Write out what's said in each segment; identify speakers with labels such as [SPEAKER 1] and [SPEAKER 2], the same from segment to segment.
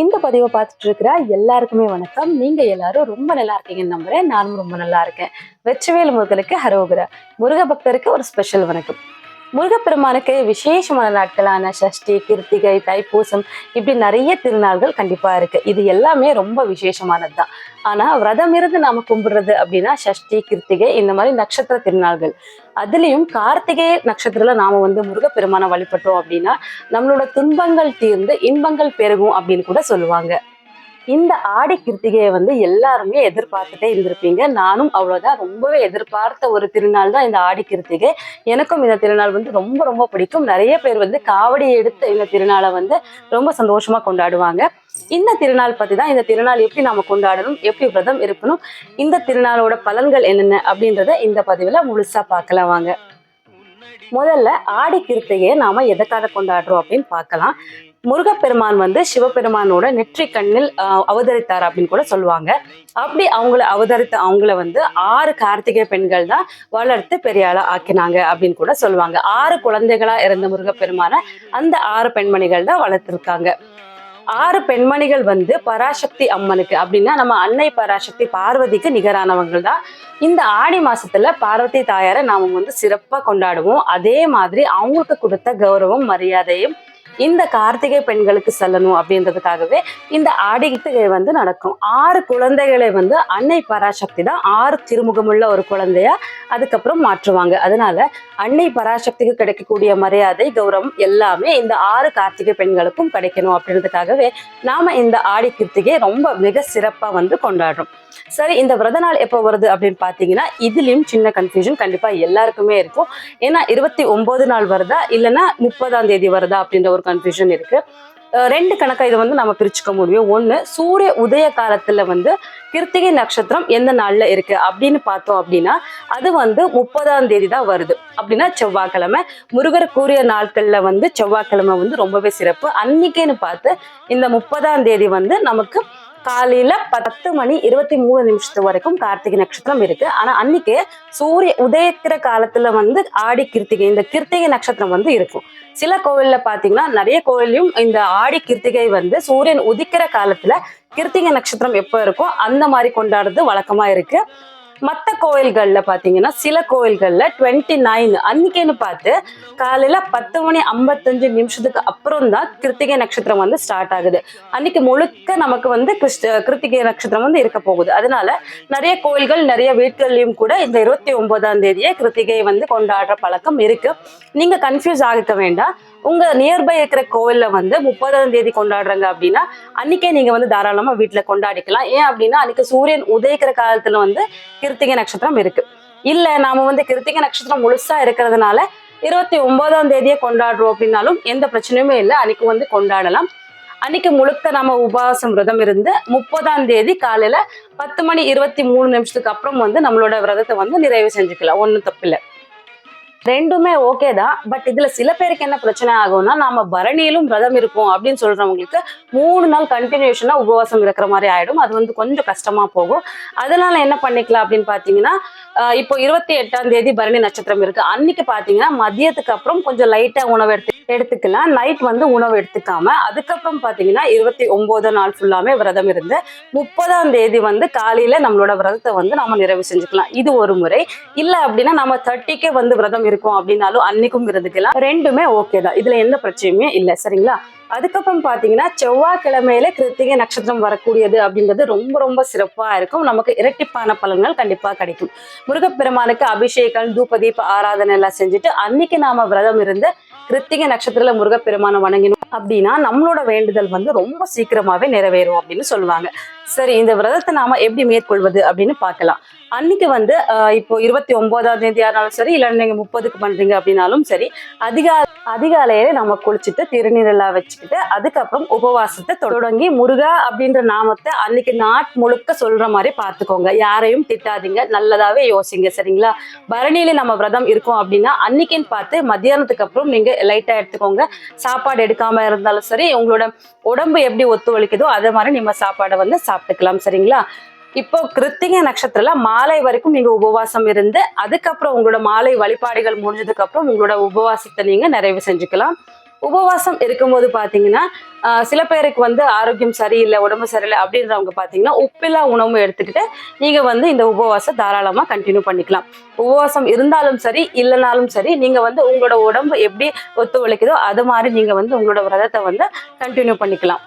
[SPEAKER 1] இந்த பதிவை பார்த்துட்டு இருக்கிற எல்லாருக்குமே வணக்கம். நீங்க எல்லாரும் ரொம்ப நல்லா இருக்கீங்கன்னு நம்புறேன். நானும் ரொம்ப நல்லா இருக்கேன். வெற்றிவேல் முருகனுக்கு ஹரோகரா. முருக பக்தருக்கு ஒரு ஸ்பெஷல் வணக்கம். முருகப்பெருமானுக்கு விசேஷமான நாட்களான சஷ்டி, கிருத்திகை, தைப்பூசம் இப்படி நிறைய திருநாள்கள் கண்டிப்பா இருக்கு. இது எல்லாமே ரொம்ப விசேஷமானது தான். ஆனா விரதம் இருந்து நாம கும்பிடுறது அப்படின்னா சஷ்டி, கிருத்திகை இந்த மாதிரி நட்சத்திர திருநாள்கள். அதுலயும் கார்த்திகை நட்சத்திரத்துல நாம முருகப்பெருமானை வழிபட்டோம் அப்படின்னா நம்மளோட துன்பங்கள் தீர்ந்து இன்பங்கள் பெருகும் அப்படின்னு கூட சொல்லுவாங்க. இந்த ஆடி கிருத்திகையை எல்லாருமே எதிர்பார்த்துட்டே இருந்திருப்பீங்க. நானும் அவ்வளவுதான், ரொம்பவே எதிர்பார்த்த ஒரு திருநாள் தான் இந்த ஆடி கிருத்திகை. எனக்கும் இந்த திருநாள் ரொம்ப ரொம்ப பிடிக்கும். நிறைய பேர் காவடி எடுத்து இந்த திருநாளை ரொம்ப சந்தோஷமா கொண்டாடுவாங்க. இந்த திருநாள் பத்தி தான், இந்த திருநாள் எப்படி நாம கொண்டாடணும், எப்படி விரதம் இருக்கணும், இந்த திருநாளோட பலன்கள் என்னென்ன அப்படின்றத இந்த பதிவுல முழுசா பார்க்கலாம் வாங்க. முதல்ல ஆடி கிருத்திகையை நாம எதற்காக கொண்டாடுறோம் அப்படின்னு பார்க்கலாம். முருகப்பெருமான் சிவபெருமானோட நெற்றி கண்ணில் அவதரித்தார் அப்படின்னு கூட சொல்லுவாங்க. அப்படி அவங்கள 6 கார்த்திகை பெண்கள் தான் வளர்த்து பெரிய ஆளா ஆக்கினாங்க அப்படின்னு கூட சொல்லுவாங்க. 6 குழந்தைகளா இருந்த முருகப்பெருமான அந்த 6 பெண்மணிகள் தான் வளர்த்திருக்காங்க. 6 பெண்மணிகள் பராசக்தி அம்மனுக்கு அப்படின்னா நம்ம அன்னை பராசக்தி பார்வதிக்கு நிகரானவங்கள் தான். இந்த ஆடி மாசத்துல பார்வதி தாயாரை நாம சிறப்பா கொண்டாடுவோம். அதே மாதிரி அவங்களுக்கு கொடுத்த கௌரவம் மரியாதையும் இந்த கார்த்திகை பெண்களுக்கு செல்லணும் அப்படின்றதுக்காகவே இந்த ஆடி கிருத்திகை நடக்கும். 6 குழந்தைகளை அன்னை பராசக்தி தான் 6 திருமுகமுள்ள ஒரு குழந்தையா அதுக்கப்புறம் மாற்றுவாங்க. அதனால அன்னை பராசக்திக்கு கிடைக்கக்கூடிய மரியாதை கௌரவம் எல்லாமே இந்த 6 கார்த்திகை பெண்களுக்கும் கிடைக்கணும் அப்படின்றதுக்காகவே நாம இந்த ஆடி கிருத்திகை ரொம்ப மிக சிறப்பா கொண்டாடுறோம். சரி, இந்த விரத நாள் எப்போ வருது அப்படின்னு பாத்தீங்கன்னா இதுலயும் சின்ன கன்ஃபியூஷன் கண்டிப்பா எல்லாருக்குமே இருக்கும். ஏன்னா 29 நாள் வருதா இல்லைன்னா 30ஆம் தேதி வருதா அப்படின்ற ஒரு கன்ஃபியூஷன் இருக்கு. 2 கணக்கா இதை நம்ம பிரிச்சுக்க முடியும். ஒண்ணு, சூரிய உதய காலத்துல கிருத்திகை நட்சத்திரம் எந்த நாள்ல இருக்கு அப்படின்னு பார்த்தோம் அப்படின்னா அது 30ஆம் தேதி தான் வருது. அப்படின்னா செவ்வாய்க்கிழமை. முருகர் கூறிய நாட்கள்ல செவ்வாய்க்கிழமை ரொம்பவே சிறப்பு. அன்னைக்குன்னு பார்த்து இந்த 30ஆம் தேதி நமக்கு காலையில 10:23 வரைக்கும் கார்த்திகை நட்சத்திரம் இருக்கு. ஆனா அன்னைக்கு சூரிய உதயக்கிற காலத்துல ஆடி கிருத்திகை, இந்த கிருத்திகை நட்சத்திரம் இருக்கும். சில கோவில்ல பாத்தீங்கன்னா, நிறைய கோவிலையும் இந்த ஆடி கிருத்திகை சூரியன் உதிக்கிற காலத்துல கிருத்திகை நட்சத்திரம் எப்ப இருக்கோ அந்த மாதிரி கொண்டாடுறது வழக்கமா இருக்கு. மற்ற கோயில்கள்ல பாத்தீங்கன்னா சில கோயில்கள்ல 29 அன்னைக்குன்னு பார்த்து காலையில 10:55 அப்புறம் தான் கிருத்திகை நட்சத்திரம் ஸ்டார்ட் ஆகுது. அன்னைக்கு முழுக்க நமக்கு கிருத்திகை நட்சத்திரம் இருக்க போகுது. அதனால நிறைய கோயில்கள் நிறைய வீட்கள்லயும் கூட இந்த 29ஆம் தேதியே கிருத்திகை கொண்டாடுற பழக்கம் இருக்கு. நீங்க கன்ஃபியூஸ் ஆகிக்க வேண்டாம். உங்க நியர்பை இருக்கிற கோவில்ல 30ஆம் தேதி கொண்டாடுறாங்க அப்படின்னா அன்னைக்கே நீங்க தாராளமா வீட்டுல கொண்டாடிக்கலாம். ஏன் அப்படின்னா அன்னைக்கு சூரியன் உதயிக்கிற காலத்துல கிருத்திகை நட்சத்திரம் இருக்கு. இல்ல நாம கிருத்திகை நட்சத்திரம் முழுசா இருக்கிறதுனால 29ஆம் தேதியே கொண்டாடுறோம் அப்படின்னாலும் எந்த பிரச்சனையுமே இல்லை. அன்னைக்கு கொண்டாடலாம். அன்னைக்கு முழுக்க நம்ம உபவாசம் விரதம் இருந்து 30ஆம் தேதி காலையில 10:23 அப்புறம் நம்மளோட விரதத்தை நிறைவு செஞ்சுக்கலாம். ஒன்றும் தப்பில்லை. ரெண்டுமே ஓகே தான். பட் இதுல சில பேருக்கு என்ன பிரச்சனை ஆகும்னா, நாம பரணியிலும் விரதம் இருக்கும் அப்படின்னு சொல்றவங்களுக்கு 3 நாள் கண்டினியூஷனா உபவாசம் இருக்கிற மாதிரி ஆயிடும். அது கொஞ்சம் கஷ்டமா போகும். அதனால என்ன பண்ணிக்கலாம் அப்படின்னு பாத்தீங்கன்னா, இப்போ 28ஆம் தேதி பரணி நட்சத்திரம் இருக்கு. அன்னைக்கு பாத்தீங்கன்னா மதியத்துக்கு அப்புறம் கொஞ்சம் லைட்டா உணவு எடுத்துக்கலாம். நைட் உணவு எடுத்துக்காம அதுக்கப்புறம் பாத்தீங்கன்னா 29 நாள் ஃபுல்லாமே விரதம் இருந்து 30ஆம் தேதி காலையில நம்மளோட விரதத்தை நாம நிறைவு செஞ்சுக்கலாம். இது ஒரு முறை. இல்ல அப்படின்னா நம்ம 30க்கே விரதம் இருக்கும் அப்படின்னாலும் அன்னைக்கும் இருந்துக்கலாம். ரெண்டுமே ஓகே தான். இதுல எந்த பிரச்சனையுமே இல்லை. சரிங்களா? அதுக்கப்புறம் பாத்தீங்கன்னா செவ்வாய்க்கிழமையில கிருத்திகை நட்சத்திரம் வரக்கூடியது அப்படின்றது ரொம்ப ரொம்ப சிறப்பா இருக்கும். நமக்கு இரட்டிப்பான பலன்கள் கண்டிப்பா கிடைக்கும். முருகப்பெருமானுக்கு அபிஷேகம், தூப தீப ஆராதனை எல்லாம் செஞ்சுட்டு அன்னைக்கு நாம விரதம் இருந்து கிருத்திகை நட்சத்திரத்துல முருகப்பெருமானை வணங்கினோம் அப்படின்னா நம்மளோட வேண்டுதல் ரொம்ப சீக்கிரமாவே நிறைவேறும் அப்படின்னு சொல்லுவாங்க. சரி, இந்த விரதத்தை நாம எப்படி மேற்கொள்வது அப்படின்னு பார்க்கலாம். அன்னைக்கு இப்போ 29ஆம் தேதி ஆனாலும் சரி, இல்ல நீங்க 30க்கு பண்றீங்க அப்படின்னாலும் சரி, அதிகாலையில நம்ம குளிச்சுட்டு திருநீரெல்லாம் வச்சுக்கிட்டு அதுக்கப்புறம் உபவாசத்தை தொடங்கி முருகா அப்படின்ற நாமத்தை அன்னைக்கு முழுக்க சொல்ற மாதிரி பார்த்துக்கோங்க. யாரையும் திட்டாதீங்க, நல்லதாவே யோசிங்க. சரிங்களா? பரணியில நம்ம விரதம் இருக்கோம் அப்படின்னா அன்னைக்குன்னு பார்த்து மத்தியானத்துக்கு அப்புறம் நீங்க லைட்டா எடுத்துக்கோங்க. சாப்பாடு எடுக்காம இருந்தாலும் சரி, உங்களோட உடம்பு எப்படி ஒத்துழைக்குதோ அதே மாதிரி நம்ம சாப்பாடை சாப்பிட்டுக்கலாம். சரிங்களா? இப்போ கிருத்திகை நட்சத்திரத்துல மாலை வரைக்கும் நீங்க உபவாசம் இருந்து அதுக்கப்புறம் உங்களோட மாலை வழிபாடுகள் முடிஞ்சதுக்கு அப்புறம் உங்களோட உபவாசத்தை நீங்க நிறைவு செஞ்சுக்கலாம். உபவாசம் இருக்கும்போது பாத்தீங்கன்னா சில பேருக்கு வந்து ஆரோக்கியம் சரியில்லை, உடம்பு சரியில்லை அப்படின்றவங்க பாத்தீங்கன்னா உப்பில்லா உணவு எடுத்துக்கிட்டு நீங்க வந்து இந்த உபவாசம் தாராளமா கண்டினியூ பண்ணிக்கலாம். உபவாசம் இருந்தாலும் சரி இல்லைனாலும் சரி, நீங்க வந்து உங்களோட உடம்பு எப்படி ஒத்துழைக்குதோ அது மாதிரி நீங்க வந்து உங்களோட விரதத்தை வந்து கண்டினியூ பண்ணிக்கலாம்.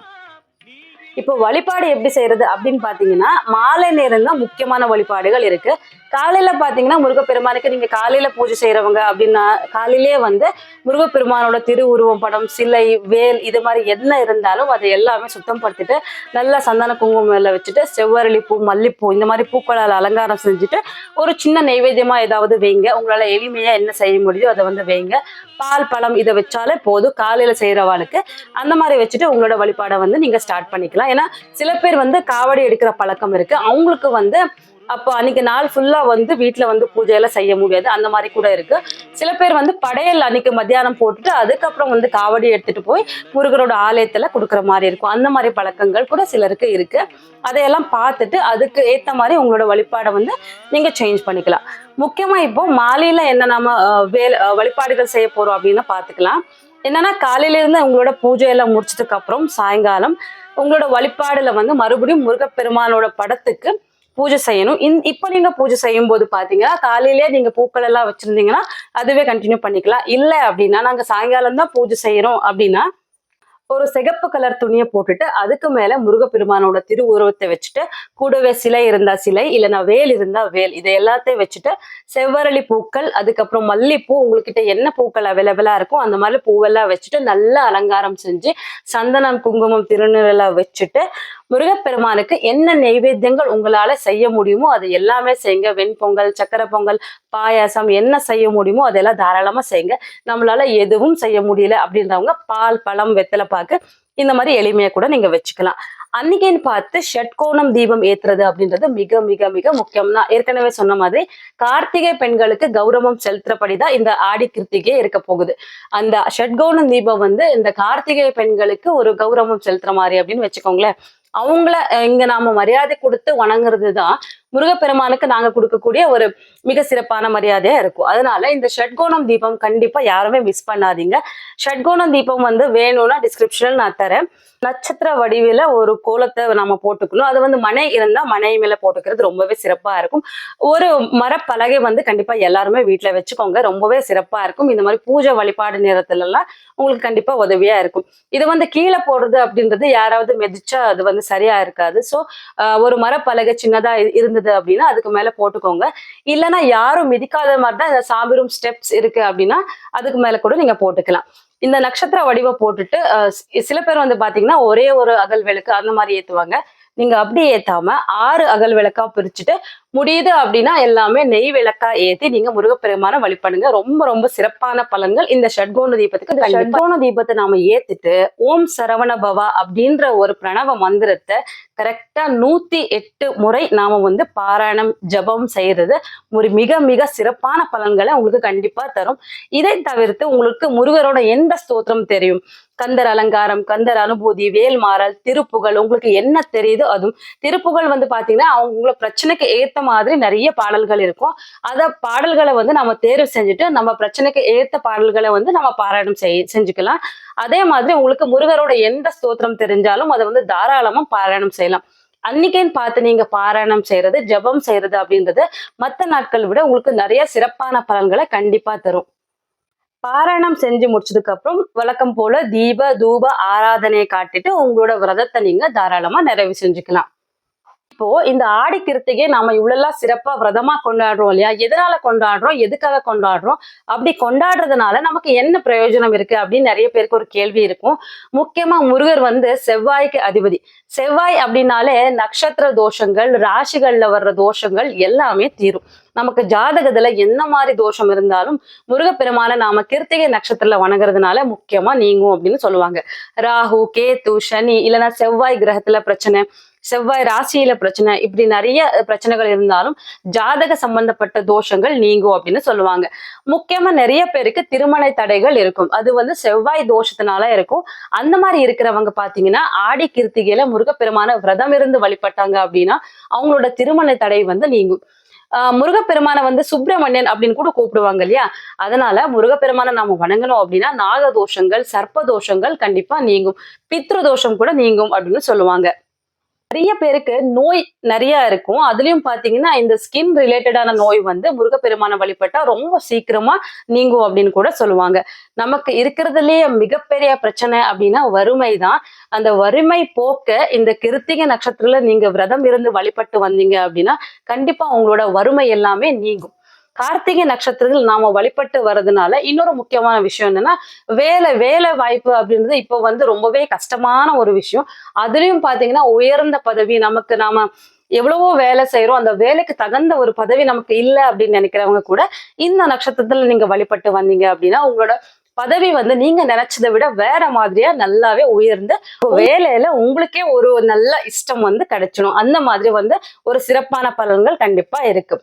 [SPEAKER 1] இப்போ வழிபாடு எப்படி செய்யறது அப்படின்னு பாத்தீங்கன்னா, மாலை நேரம் தான் முக்கியமான வழிபாடுகள் இருக்கு. காலையில பாத்தீங்கன்னா முருகப்பெருமானுக்கு நீங்க காலையில பூஜை செய்யறவங்க அப்படின்னா, காலையிலேயே வந்து முருகப்பெருமானோட திருவுருவம் படம், சிலை, வேல் இது மாதிரி என்ன இருந்தாலும் அதை எல்லாமே சுத்தம் படுத்திட்டு நல்லா சந்தன குங்குமம் எல்லாம் வச்சுட்டு செவ்வரளி பூ, மல்லிப்பூ இந்த மாதிரி பூக்களால் அலங்காரம் செஞ்சுட்டு ஒரு சின்ன நைவேத்தியமா ஏதாவது வைங்க. உங்களால எளிமையா என்ன செய்ய முடியுதோ அதை வந்து வைங்க. பால், பழம் இதை வச்சாலே போதும் காலையில செய்யறவாளுக்கு. அந்த மாதிரி வச்சுட்டு உங்களோட வழிபாடை வந்து நீங்க ஸ்டார்ட் பண்ணிக்கலாம். ஏன்னா சில பேர் வந்து காவடி எடுக்கிற பழக்கம் இருக்கு, அவங்களுக்கு வந்து அப்போ அன்னைக்கு நாள் ஃபுல்லா வந்து வீட்டுல வந்து பூஜையெல்லாம் செய்ய முடியாது. அந்த மாதிரி கூட இருக்கு. சில பேர் வந்து படையல் அன்னைக்கு மத்தியானம் போட்டுட்டு அதுக்கப்புறம் வந்து காவடி எடுத்துட்டு போய் முருகரோட ஆலயத்துல கொடுக்குற மாதிரி இருக்கும். அந்த மாதிரி பழக்கங்கள் கூட சிலருக்கு இருக்கு. அதையெல்லாம் பார்த்துட்டு அதுக்கு ஏத்த மாதிரி உங்களோட வழிபாடை வந்து நீங்க சேஞ்ச் பண்ணிக்கலாம். முக்கியமா இப்போ மாலையில என்ன நாம வழிபாடுகள் செய்ய போறோம் அப்படின்னு பாத்துக்கலாம். என்னன்னா காலையில இருந்து உங்களோட பூஜை எல்லாம் முடிச்சதுக்கு அப்புறம் சாயங்காலம் உங்களோட வழிபாடுல வந்து மறுபடியும் முருகப்பெருமானோட படத்துக்கு பூஜை செய்யணும். இப்ப நீங்க பூஜை செய்யும் போது பாத்தீங்கன்னா காலையிலேயே நீங்க பூக்கள் எல்லாம் வச்சிருந்தீங்கன்னா அதுவே கண்டினியூ பண்ணிக்கலாம். இல்ல அப்படின்னா நாங்க சாயங்காலம் தான் பூஜை செய்யறோம் அப்படின்னா ஒரு சிகப்பு கலர் துணியை போட்டுட்டு அதுக்கு மேல முருகப்பெருமானோட திருவுருவத்தை வச்சுட்டு கூடவே சிலை இருந்தா சிலை, இல்லைன்னா வேல் இருந்தா வேல், இதை எல்லாத்தையும் வச்சுட்டு செவ்வரளி பூக்கள், அதுக்கப்புறம் மல்லிப்பூ, உங்ககிட்ட என்ன பூக்கள் அவைலபிளா இருக்கும் அந்த மாதிரி பூவெல்லாம் வச்சுட்டு நல்லா அலங்காரம் செஞ்சு சந்தனம், குங்குமம், திருநீரெல்லாம் வச்சுட்டு முருகப்பெருமானுக்கு என்ன நைவேத்தியங்கள் உங்களால செய்ய முடியுமோ அதை எல்லாமே செய்யுங்க. வெண்பொங்கல், சக்கரை பொங்கல், பாயாசம் என்ன செய்ய முடியுமோ அதெல்லாம் தாராளமா செய்யுங்க. நம்மளால எதுவும் செய்ய முடியல அப்படின்றவங்க பால், பழம், வெத்தலை பாக்கு இந்த மாதிரி எளிமையா கூட நீங்க வச்சுக்கலாம். அன்னைக்குன்னு பார்த்து ஷட்கோணம் தீபம் ஏத்துறது அப்படின்றது மிக மிக மிக முக்கியம். நான் ஏற்கனவே சொன்ன மாதிரி கார்த்திகை பெண்களுக்கு கௌரவம் செலுத்துறபடிதான் இந்த ஆடி கிருத்திகை இருக்க போகுது. அந்த ஷட்கோணம் தீபம் வந்து இந்த கார்த்திகை பெண்களுக்கு ஒரு கௌரவம் செலுத்துற மாதிரி அப்படின்னு வச்சுக்கோங்களேன். அவங்கள இங்க நாம மரியாதை கொடுத்து வணங்குறது தான் முருகப்பெருமானுக்கு நாங்க கொடுக்கக்கூடிய ஒரு மிக சிறப்பான மரியாதையா இருக்கும். அதனால இந்த ஷட்கோணம் தீபம் கண்டிப்பா யாருமே மிஸ் பண்ணாதீங்க. ஷட்கோணம் தீபம் வந்து வேணும்னா டிஸ்கிரிப்ஷன்ல நான் தரேன். நட்சத்திர வடிவில ஒரு கோலத்தை நாம போட்டுக்கணும். அது வந்து மனை இருந்தா மனை மேல போட்டுக்கிறது ரொம்பவே சிறப்பா இருக்கும். ஒரு மரப்பலகை வந்து கண்டிப்பா எல்லாருமே வீட்டுல வச்சுக்கோங்க, ரொம்பவே சிறப்பா இருக்கும். இந்த மாதிரி பூஜை வழிபாடு நேரத்துல எல்லாம் உங்களுக்கு கண்டிப்பா உதவியா இருக்கும். இது வந்து கீழே போடுறது அப்படின்றது யாராவது மிதிச்சா அது வந்து சரியா இருக்காது. ஸோ ஒரு மரப்பலகை சின்னதா இருந்தது அப்படின்னா அதுக்கு மேல போட்டுக்கோங்க. இல்லைன்னா யாரும் மிதிக்காத மாதிரி தான் இந்த சாம்பிரும் ஸ்டெப்ஸ் இருக்கு அப்படின்னா அதுக்கு மேல கூட நீங்க போட்டுக்கலாம். இந்த நட்சத்திர வடிவ போட்டுட்டு சில பேர் வந்து பாத்தீங்கன்னா ஒரே ஒரு அகல் விளக்கு அந்த மாதிரி ஏத்துவாங்க. நீங்க அப்படி ஏத்தாம 6 அகல் விளக்கா பிரிச்சுட்டு முடியுது அப்படின்னா எல்லாமே நெய் விளக்கா ஏத்தி நீங்க முருகப்பெருமான வழிபடுங்க. ரொம்ப ரொம்ப சிறப்பான பலன்கள் இந்த ஷட்கோண தீபத்துக்கு. ஷட்கோண தீபத்தை நாம ஏத்துட்டு ஓம் சரவண பவா அப்படின்ற ஒரு பிரணவ மந்திரத்தை கரெக்டா 108 முறை நாம வந்து பாராயணம் ஜபம் செய்யறது ஒரு மிக மிக சிறப்பான பலன்களை உங்களுக்கு கண்டிப்பா தரும். இதை தவிர்த்து உங்களுக்கு முருகரோட எந்த ஸ்தோத்திரம் தெரியும், கந்தர் அலங்காரம், கந்தர் அனுபூதி, வேல்மாறல், திருப்புகழ், உங்களுக்கு என்ன தெரியுதோ அதுவும். திருப்புகழ் வந்து பாத்தீங்கன்னா அவங்களோட பிரச்சனைக்கு ஏத்த மாதிரி நிறைய பாடல்கள் இருக்கும். பாடல்களை வந்து நம்ம தேர்வு செஞ்சுட்டு நம்ம பிரச்சனைக்கு ஏத்த பாடல்களை வந்து நம்ம பாராயணம் செஞ்சுக்கலாம். அதே மாதிரி உங்களுக்கு முருகரோட எந்த ஸ்தோத்திரம் தெரிஞ்சாலும் அதை வந்து தாராளமா பாராயணம் செய்யலாம். அன்னைக்குன்னு பார்த்து நீங்க பாராயணம் செய்யறது, ஜபம் செய்யறது அப்படின்றது மற்ற நாட்களை விட உங்களுக்கு நிறைய சிறப்பான பலன்களை கண்டிப்பா தரும். பாராயணம் செஞ்சு முடிச்சதுக்கு அப்புறம் வழக்கம் போல தீப தூப ஆராதனையை காட்டிட்டு உங்களோட விரதத்தை நீங்க தாராளமா நிறைவு செஞ்சுக்கலாம். இப்போ இந்த ஆடி கிருத்திகை நாம இவ்வளவு சிறப்பா விரதமா கொண்டாடுறோம் இல்லையா? எதனால கொண்டாடுறோம், எதுக்காக கொண்டாடுறோம், அப்படி கொண்டாடுறதுனால நமக்கு என்ன பிரயோஜனம் இருக்கு அப்படின்னு நிறைய பேருக்கு ஒரு கேள்வி இருக்கும். முக்கியமா முருகர் வந்து செவ்வாய்க்கு அதிபதி. செவ்வாய் அப்படின்னாலே நட்சத்திர தோஷங்கள், ராசிகள்ல வர்ற தோஷங்கள் எல்லாமே தீரும். நமக்கு ஜாதகத்துல என்ன மாதிரி தோஷம் இருந்தாலும் முருகப்பெருமான நாம கிருத்திகை நட்சத்திரத்துல வணங்குறதுனால முக்கியமா நீங்கும் அப்படின்னு சொல்லுவாங்க. ராகு, கேத்து, சனி, இல்லைன்னா செவ்வாய் கிரகத்துல பிரச்சனை, செவ்வாய் ராசியில பிரச்சனை, இப்படி நிறைய பிரச்சனைகள் இருந்தாலும் ஜாதக சம்பந்தப்பட்ட தோஷங்கள் நீங்கும் அப்படின்னு சொல்லுவாங்க. முக்கியமா நிறைய பேருக்கு திருமண தடைகள் இருக்கும். அது வந்து செவ்வாய் தோஷத்தினால இருக்கும். அந்த மாதிரி இருக்கிறவங்க பாத்தீங்கன்னா ஆடி கிருத்திகையில முருகப்பெருமான விரதம் இருந்து வழிபட்டாங்க அப்படின்னா அவங்களோட திருமண தடை வந்து நீங்கும். முருகப்பெருமான வந்து சுப்பிரமணியன் அப்படின்னு கூட கூப்பிடுவாங்க இல்லையா? அதனால முருகப்பெருமான நாம வணங்கணும் அப்படின்னா நாகதோஷங்கள், சர்ப்ப தோஷங்கள் கண்டிப்பா நீங்கும். பித்ரு தோஷம் கூட நீங்கும் அப்படின்னு சொல்லுவாங்க. நிறைய பேருக்கு நோய் நிறைய இருக்கும். அதுலயும் பாத்தீங்கன்னா இந்த ஸ்கின் ரிலேட்டடான நோய் வந்து முருகப்பெருமான வழிபட்டா ரொம்ப சீக்கிரமா நீங்கும் அப்படின்னு கூட சொல்லுவாங்க. நமக்கு இருக்கிறதுலயே மிகப்பெரிய பிரச்சனை அப்படின்னா வறுமை தான். அந்த வறுமை போக்க இந்த கிருத்திகை நட்சத்திரத்துல நீங்க விரதம் இருந்து வழிபட்டு வந்தீங்க அப்படின்னா கண்டிப்பா உங்களோட வறுமை எல்லாமே நீங்கும். கார்த்திகை நட்சத்திரத்தில் நாம வழிபட்டு வர்றதுனால இன்னொரு முக்கியமான விஷயம் என்னன்னா, வேலை வாய்ப்பு அப்படின்றது இப்போ வந்து ரொம்பவே கஷ்டமான ஒரு விஷயம். அதுலயும் பாத்தீங்கன்னா உயர்ந்த பதவி நமக்கு நாம எவ்வளவோ வேலை செய்யறோம், அந்த வேலைக்கு தகுந்த ஒரு பதவி நமக்கு இல்லை அப்படின்னு நினைக்கிறவங்க கூட இந்த நட்சத்திரத்துல நீங்க வழிபட்டு வந்தீங்க அப்படின்னா உங்களோட பதவி வந்து நீங்க நினைச்சதை விட வேற மாதிரியா நல்லாவே உயர்ந்து வேலையில உங்களுக்கே ஒரு நல்ல இஷ்டம் வந்து கிடைச்சிடும். அந்த மாதிரி வந்து ஒரு சிறப்பான பலன்கள் கண்டிப்பா இருக்கு.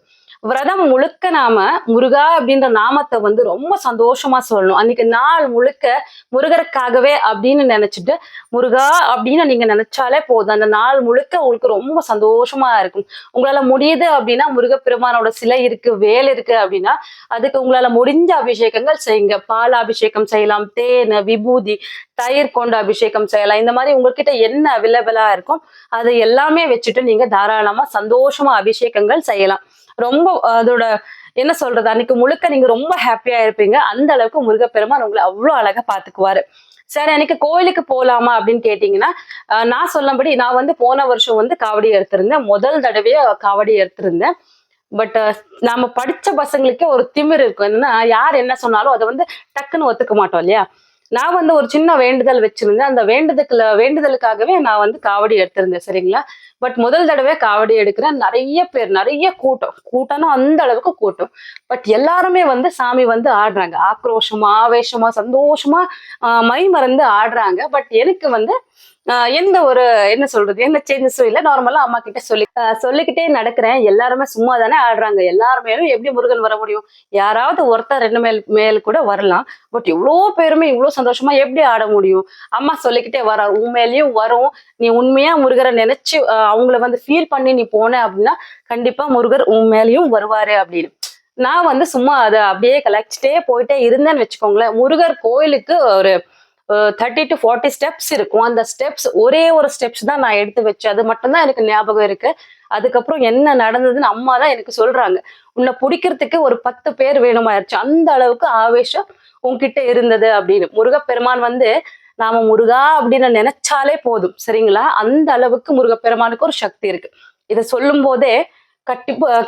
[SPEAKER 1] விரதம் முழுக்க நாம முருகா அப்படின்ற நாமத்தை வந்து ரொம்ப சந்தோஷமா சொல்லணும். அன்னைக்கு நாள் முழுக்க முருகருக்காகவே அப்படின்னு நினைச்சிட்டு முருகா அப்படின்னு நீங்க நினைச்சாலே போதும். அந்த நாள் முழுக்க உங்களுக்கு ரொம்ப சந்தோஷமா இருக்கும். உங்களால முடியுது அப்படின்னா முருகப்பெருமானோட சிலை இருக்கு, வேல் இருக்கு அப்படின்னா அதுக்கு உங்களால முடிஞ்ச அபிஷேகங்கள் செய்யுங்க. பால் அபிஷேகம் செய்யலாம், தேன், விபூதி, தயிர் கொண்டு அபிஷேகம் செய்யலாம். இந்த மாதிரி உங்ககிட்ட என்ன அவைலபிளா இருக்கும் அதை எல்லாமே வச்சுட்டு நீங்க தாராளமா சந்தோஷமா அபிஷேகங்கள் செய்யலாம். ரொம்ப அதோட என்ன சொல்றது, அன்னைக்கு முழுக்க நீங்க ரொம்ப ஹாப்பியா இருப்பீங்க. அந்த அளவுக்கு முருகப்பெருமான் உங்களை அவ்வளவு அழகா பாத்துக்குவாரு. சரி, எனக்கு கோயிலுக்கு போலாமா அப்படின்னு கேட்டீங்கன்னா, நான் சொன்னபடி நான் வந்து போன வருஷம் வந்து காவடி எடுத்திருந்தேன். முதல் தடவையா காவடி எடுத்திருந்தேன். பட் நாம படிச்ச பசங்களுக்கே ஒரு திமிர் இருக்கும். என்னன்னா யார் என்ன சொன்னாலும் அதை வந்து டக்குன்னு ஒத்துக்க மாட்டோம் இல்லையா? நான் வந்து ஒரு சின்ன வேண்டுதல் வச்சிருந்தேன். அந்த வேண்டுதலுக்காகவே நான் வந்து காவடி எடுத்திருந்தேன். சரிங்களா? பட் முதல் தடவை காவடி எடுக்கிறேன். நிறைய பேர், நிறைய கூட்டம்னா அந்த அளவுக்கு கூட்டம். பட் எல்லாருமே வந்து சாமி வந்து ஆடுறாங்க. ஆக்ரோஷமா, ஆவேசமா, சந்தோஷமா மை மறந்து ஆடுறாங்க. பட் எனக்கு வந்து எந்த ஒரு என்ன சொல்றது, எந்த சேஞ்சஸும் இல்லை. நார்மலா அம்மா கிட்ட சொல்லிக்கிட்டே நடக்கிறேன். எல்லாருமே சும்மா தானே ஆடுறாங்க, எல்லாருமே எப்படி முருகன் வர முடியும்? யாராவது ஒருத்தர் ரெண்டு மேல் கூட வரலாம். பட் இவ்வளோ பேருமே இவ்வளவு சந்தோஷமா எப்படி ஆட முடியும்? அம்மா சொல்லிக்கிட்டே வர, உண்மையிலயும் வரும். நீ உண்மையா முருகரை நினைச்சு அவங்கள வந்து ஃபீல் பண்ணி நீ போன அப்படின்னா கண்டிப்பா முருகர் உண்மையிலயும் வருவாரு அப்படின்னு. நான் வந்து சும்மா அதை அப்படியே கலெக்டிட்டே போயிட்டே இருந்தேன்னு வச்சுக்கோங்களேன். முருகர் கோயிலுக்கு ஒரு 30 to 40 ஸ்டெப்ஸ் இருக்கும். அந்த ஸ்டெப்ஸ் ஒரே ஒரு ஸ்டெப்ஸ் தான் நான் எடுத்து வச்சேன். அது மட்டும்தான் எனக்கு ஞாபகம் இருக்கு. அதுக்கப்புறம் என்ன நடந்ததுன்னு அம்மா தான் எனக்கு சொல்றாங்க. உன்னை பிடிக்கிறதுக்கு ஒரு 10 பேர் வேணுமாயிருச்சு, அந்த அளவுக்கு ஆவேசம் உன்கிட்ட இருந்தது அப்படின்னு. முருகப்பெருமான் வந்து நாம முருகா அப்படின்னு நினைச்சாலே போதும். சரிங்களா? அந்த அளவுக்கு முருகப்பெருமானுக்கு ஒரு சக்தி இருக்கு. இதை சொல்லும் போதே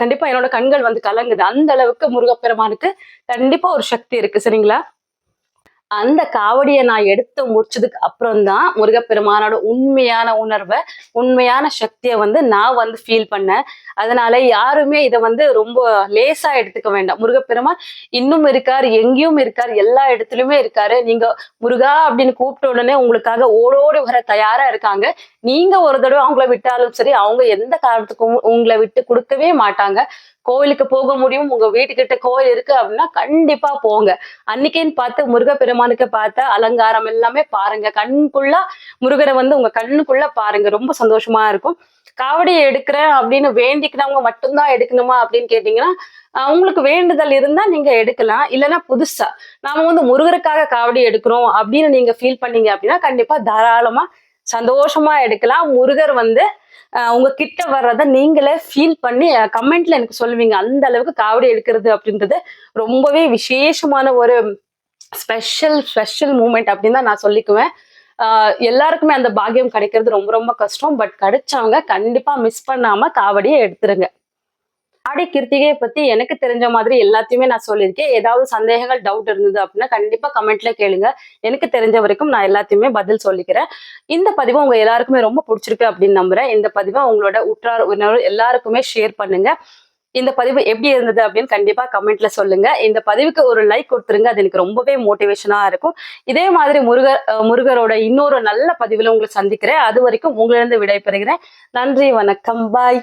[SPEAKER 1] கண்டிப்பா என்னோட கண்கள் வந்து கலங்குது. அந்த அளவுக்கு முருகப்பெருமானுக்கு கண்டிப்பா ஒரு சக்தி இருக்கு. சரிங்களா? அந்த காவடியை நான் எடுத்து முடிச்சதுக்கு அப்புறம் தான் முருகப்பெருமானோட உண்மையான உணர்வை, உண்மையான சக்தியை வந்து நான் வந்து ஃபீல் பண்ணேன். அதனால யாருமே இதை வந்து ரொம்ப லேசா எடுத்துக்க வேண்டாம். முருகப்பெருமான் இன்னும் இருக்காரு, எங்கேயும் இருக்காரு, எல்லா இடத்துலயுமே இருக்காரு. நீங்க முருகா அப்படின்னு கூப்பிட்ட உடனே உங்களுக்காக ஓடோடி வர தயாரா இருக்காங்க. நீங்க ஒரு தடவை அவங்கள விட்டாலும் சரி, அவங்க எந்த காரணத்துக்கும் உங்களை விட்டு கொடுக்கவே மாட்டாங்க. கோயிலுக்கு போக முடியும், உங்க வீட்டுக்கிட்ட கோயில் இருக்கு அப்படின்னா கண்டிப்பா போங்க. அன்னைக்குன்னு பார்த்து முருகப்பெருமானுக்கு பார்த்த அலங்காரம் எல்லாமே பாருங்க. கண்ணுக்குள்ள முருகரை வந்து உங்க கண்ணுக்குள்ள பாருங்க. ரொம்ப சந்தோஷமா இருக்கும். காவடியை எடுக்கிறேன் அப்படின்னு வேண்டிக்கிறவங்க மட்டும்தான் எடுக்கணுமா அப்படின்னு கேட்டீங்கன்னா, உங்களுக்கு வேண்டுதல் இருந்தா நீங்க எடுக்கலாம். இல்லைன்னா புதுசா நாம வந்து முருகருக்காக காவடி எடுக்கிறோம் அப்படின்னு நீங்க ஃபீல் பண்ணீங்க அப்படின்னா கண்டிப்பா தாராளமா சந்தோஷமா எடுக்கலாம். முருகர் வந்து உங்க கிட்ட வர்றத நீங்களே ஃபீல் பண்ணி கமெண்ட்ல எனக்கு சொல்லுவீங்க. அந்த அளவுக்கு காவடி எடுக்கிறது அப்படின்றது ரொம்பவே விசேஷமான ஒரு ஸ்பெஷல் மூமெண்ட் அப்படின்னு தான் நான் சொல்லிக்குவேன். எல்லாருக்குமே அந்த பாக்கியம் கிடைக்கிறது ரொம்ப ரொம்ப கஷ்டம். பட் கிடைச்சவங்க கண்டிப்பா மிஸ் பண்ணாம காவடியை எடுத்துருங்க. ஆடி கிருத்திகையை பத்தி எனக்கு தெரிஞ்ச மாதிரி எல்லாத்தையுமே நான் சொல்லியிருக்கேன். ஏதாவது சந்தேகங்கள், டவுட் இருந்தது அப்படின்னா கண்டிப்பா கமெண்ட்ல கேளுங்க. எனக்கு தெரிஞ்ச வரைக்கும் நான் எல்லாத்தையுமே பதில் சொல்லிக்கிறேன். இந்த பதிவு உங்க எல்லாருக்குமே ரொம்ப பிடிச்சிருக்கு அப்படின்னு நம்புறேன். இந்த பதிவை உங்களோட உற்றார் உறவினர் எல்லாருக்குமே ஷேர் பண்ணுங்க. இந்த பதிவு எப்படி இருந்தது அப்படின்னு கண்டிப்பா கமெண்ட்ல சொல்லுங்க. இந்த பதிவுக்கு ஒரு லைக் கொடுத்துருங்க. அது எனக்கு ரொம்பவே மோட்டிவேஷனா இருக்கும். இதே மாதிரி முருகரோட இன்னொரு நல்ல பதிவுல உங்களை சந்திக்கிறேன். அது வரைக்கும் உங்களிருந்து விடைபெறுகிறேன். நன்றி, வணக்கம், பாய்.